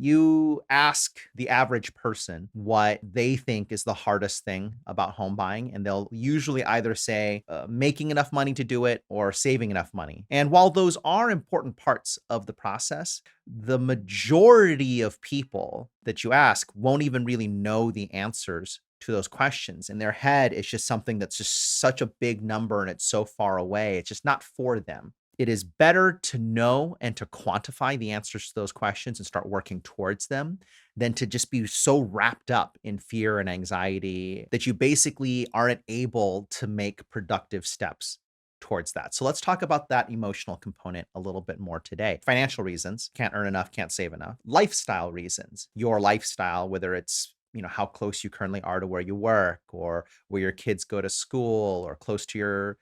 You ask the average person what they think is the hardest thing about home buying, and they'll usually either say making enough money to do it or saving enough money. And while those are important parts of the process, the majority of people that you ask won't even really know the answers to those questions. In their head, it's just something that's just such a big number and it's so far away. It's just not for them. It is better to know and to quantify the answers to those questions and start working towards them than to just be so wrapped up in fear and anxiety that you basically aren't able to make productive steps towards that. So let's talk about that emotional component a little bit more today. Financial reasons, can't earn enough, can't save enough. Lifestyle reasons, your lifestyle, whether it's how close you currently are to where you work or where your kids go to school or close to your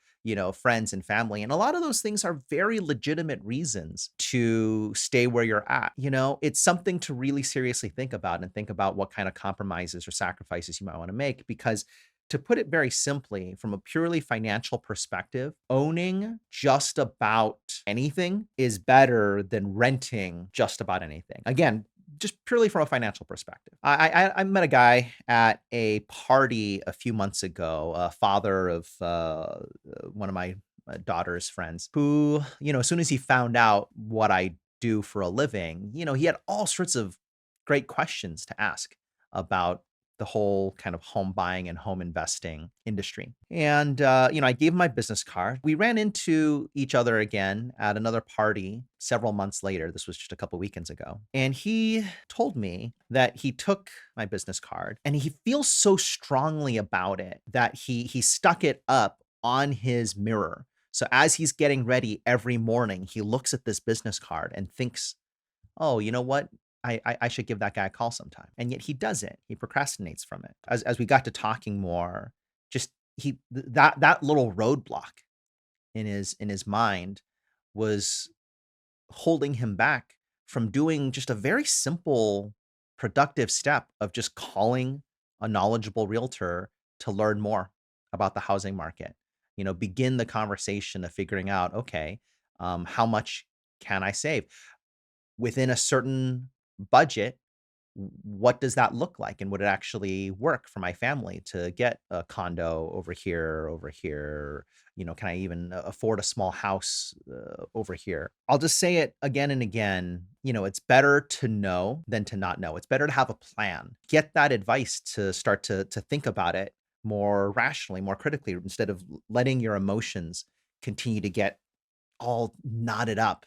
friends and family. And a lot of those things are very legitimate reasons to stay where you're at. It's something to really seriously think about and think about what kind of compromises or sacrifices you might want to make. Because to put it very simply, from a purely financial perspective, owning just about anything is better than renting just about anything. Again, just purely from a financial perspective. I met a guy at a party a few months ago, a father of one of my daughter's friends, who, as soon as he found out what I do for a living, he had all sorts of great questions to ask about the whole kind of home buying and home investing industry. And, I gave him my business card. We ran into each other again at another party several months later. This was just a couple weekends ago. And he told me that he took my business card and he feels so strongly about it that he stuck it up on his mirror. So as he's getting ready every morning, he looks at this business card and thinks, oh, you know what? I should give that guy a call sometime. And yet he doesn't. He procrastinates from it. As we got to talking more, just that little roadblock in his mind was holding him back from doing just a very simple, productive step of just calling a knowledgeable realtor to learn more about the housing market. Begin the conversation of figuring out, okay, how much can I save within a certain budget? What does that look like? And would it actually work for my family to get a condo over here? Can I even afford a small house over here? I'll just say it again and again. It's better to know than to not know. It's better to have a plan. Get that advice to start to think about it more rationally, more critically, instead of letting your emotions continue to get all knotted up